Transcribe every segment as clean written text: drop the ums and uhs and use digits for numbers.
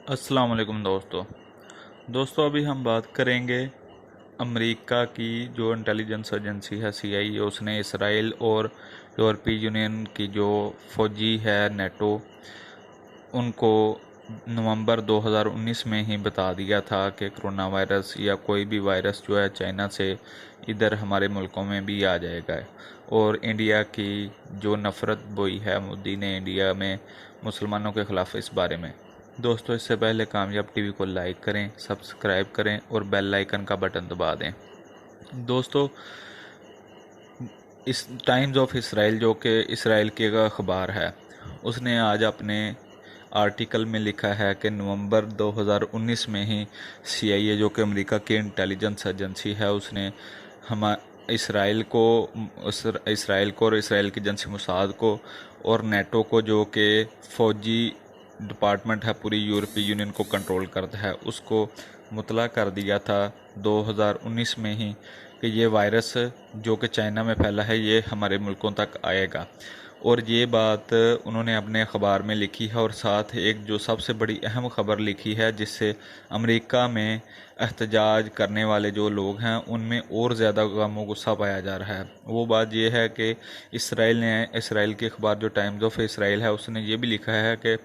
अस्सलाम वालेकुम दोस्तों अभी हम बात करेंगे अमेरिका की जो इंटेलिजेंस एजेंसी है CIA। उसने इसराइल और यूरोपीय यूनियन की जो फौजी है नेटो उनको नवंबर 2019 में ही बता दिया था कि कोरोना वायरस या कोई भी वायरस जो है चाइना से इधर हमारे मुल्कों में भी आ जाएगा। और इंडिया की जो नफ़रत बोई है मोदी ने इंडिया में मुसलमानों के ख़िलाफ़ इस बारे में। दोस्तों इससे पहले कामयाब टीवी को लाइक करें, सब्सक्राइब करें और बेल आइकन का बटन दबा दें। दोस्तों इस टाइम्स ऑफ इसराइल जो कि इसराइल की एक अखबार है, उसने आज अपने आर्टिकल में लिखा है कि नवंबर 2019 में ही CIA जो कि अमेरिका की इंटेलिजेंस एजेंसी है उसने हम इसराइल को और इसराइल की एजेंसी मोसाद को और नेटो को जो कि फ़ौजी डिपार्टमेंट है पूरी यूरोपीय यूनियन को कंट्रोल करता है उसको मुतला कर दिया था 2019 में ही कि ये वायरस जो कि चाइना में फैला है ये हमारे मुल्कों तक आएगा। और ये बात उन्होंने अपने अखबार में लिखी है और साथ एक जो सबसे बड़ी अहम ख़बर लिखी है जिससे अमेरिका में एहतजाज करने वाले जो लोग हैं उनमें और ज़्यादा गम गुस्सा पाया जा रहा है। वो बात यह है कि इसराइल की अखबार जो टाइम्स ऑफ इसराइल है उसने ये भी लिखा है कि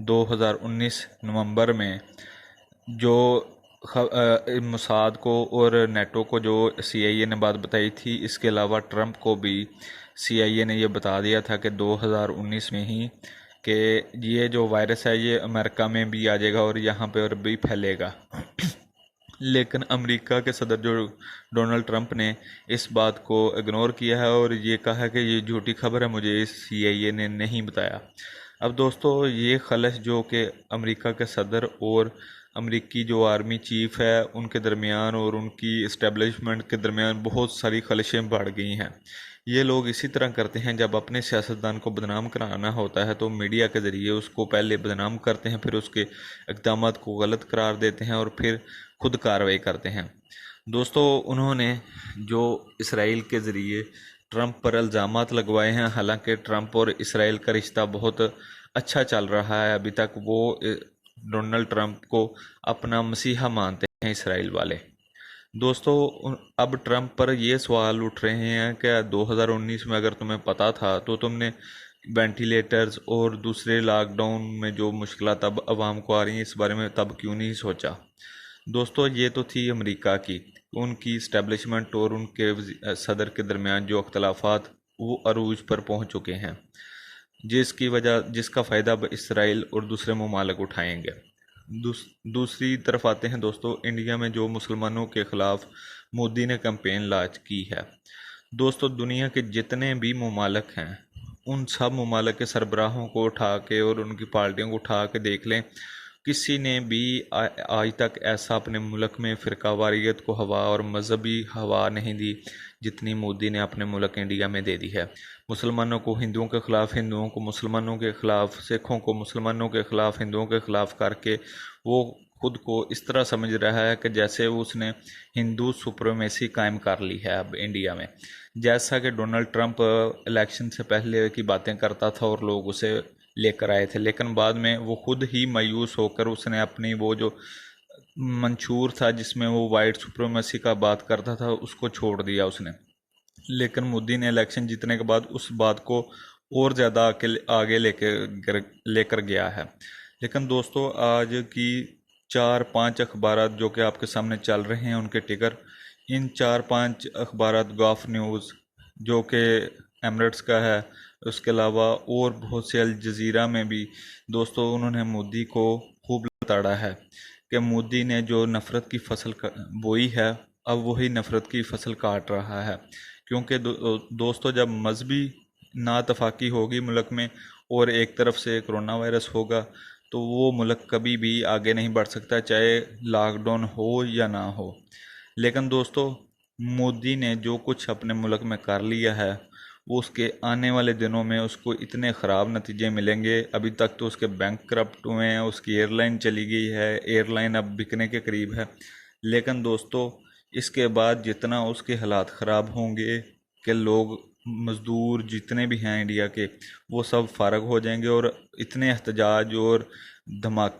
2019 नवंबर में जो मोसाद को और नेटो को जो CIA ने बात बताई थी, इसके अलावा ट्रंप को भी CIA ने यह बता दिया था कि 2019 में ही कि ये जो वायरस है ये अमेरिका में भी आ जाएगा और यहाँ पे और भी फैलेगा। लेकिन अमेरिका के सदर जो डोनाल्ड ट्रंप ने इस बात को इग्नोर किया है और ये कहा है कि ये झूठी खबर है, मुझे CIA ने नहीं बताया। अब दोस्तों ये खलश जो कि अमेरिका के सदर और अमेरिकी जो आर्मी चीफ है उनके दरमियान और उनकी इस्टेब्लिशमेंट के दरमियान बहुत सारी खलशें बढ़ गई हैं। ये लोग इसी तरह करते हैं, जब अपने सियासतदान को बदनाम कराना होता है तो मीडिया के ज़रिए उसको पहले बदनाम करते हैं, फिर उसके इक़दाम को गलत करार देते हैं और फिर खुद कार्रवाई करते हैं। दोस्तों उन्होंने जो इसराइल के ज़रिए ट्रंप पर इल्ज़ामात लगवाए हैं, हालांकि ट्रंप और इसराइल का रिश्ता बहुत अच्छा चल रहा है। अभी तक वो डोनाल्ड ट्रंप को अपना मसीहा मानते हैं इसराइल वाले। दोस्तों अब ट्रंप पर ये सवाल उठ रहे हैं कि 2019 में अगर तुम्हें पता था तो तुमने वेंटिलेटर्स और दूसरे लॉकडाउन में जो मुश्किलात अब आवाम को आ रही हैं इस बारे में तब क्यों नहीं सोचा। दोस्तों ये तो थी अमेरिका की उनकी इस्टेब्लिशमेंट और उनके सदर के दरमियान जो अख्तलाफात वो अरूज पर पहुंच चुके हैं, जिसका फ़ायदा अब इसराइल और दूसरे ममालिक उठाएंगे। दूसरी तरफ आते हैं दोस्तों इंडिया में जो मुसलमानों के ख़िलाफ़ मोदी ने कैंपेन लॉन्च की है। दोस्तों दुनिया के जितने भी ममालिक हैं उन सब ममालिक के सरबराहों को उठा के और उनकी पार्टियों को उठा के देख लें, किसी ने भी आज तक ऐसा अपने मुल्क में फ़िरकावारियत को हवा और मजहबी हवा नहीं दी जितनी मोदी ने अपने मुल्क इंडिया में दे दी है। मुसलमानों को हिंदुओं के ख़िलाफ़, हिंदुओं को मुसलमानों के ख़िलाफ़, सिखों को मुसलमानों के ख़िलाफ़, हिंदुओं के ख़िलाफ़ करके वो खुद को इस तरह समझ रहा है कि जैसे उसने हिंदू सुप्रीमेसी कायम कर ली है अब इंडिया में। जैसा कि डोनाल्ड ट्रंप इलेक्शन से पहले की बातें करता था और लोग उसे लेकर आए थे, लेकिन बाद में वो खुद ही मायूस होकर उसने अपनी वो जो मंशूर था जिसमें वो वाइट सुप्रीमेसी का बात करता था उसको छोड़ दिया उसने। लेकिन मोदी ने इलेक्शन जीतने के बाद उस बात को और ज़्यादा आगे लेकर गया है। लेकिन दोस्तों आज की 4-5 अखबार जो कि आपके सामने चल रहे हैं उनके टिकर, इन 4-5 अखबार गल्फ न्यूज़ जो कि एमरेट्स का है, उसके अलावा और बहुत से अल जज़ीरा में भी दोस्तों उन्होंने मोदी को खूब लताड़ा है कि मोदी ने जो नफ़रत की फसल बोई है अब वही नफ़रत की फसल काट रहा है। क्योंकि दोस्तों जब मजहबी नातफाकी होगी मुल्क में और एक तरफ से कोरोना वायरस होगा तो वो मुल्क कभी भी आगे नहीं बढ़ सकता, चाहे लॉकडाउन हो या ना हो। लेकिन दोस्तों मोदी ने जो कुछ अपने मुल्क में कर लिया है वो उसके आने वाले दिनों में उसको इतने ख़राब नतीजे मिलेंगे। अभी तक तो उसके बैंक करप्ट हुए हैं, उसकी एयरलाइन चली गई है, एयरलाइन अब बिकने के करीब है। लेकिन दोस्तों इसके बाद जितना उसके हालात ख़राब होंगे कि लोग मज़दूर जितने भी हैं इंडिया के वो सब फारग हो जाएंगे और इतने एहतजाज और धमाके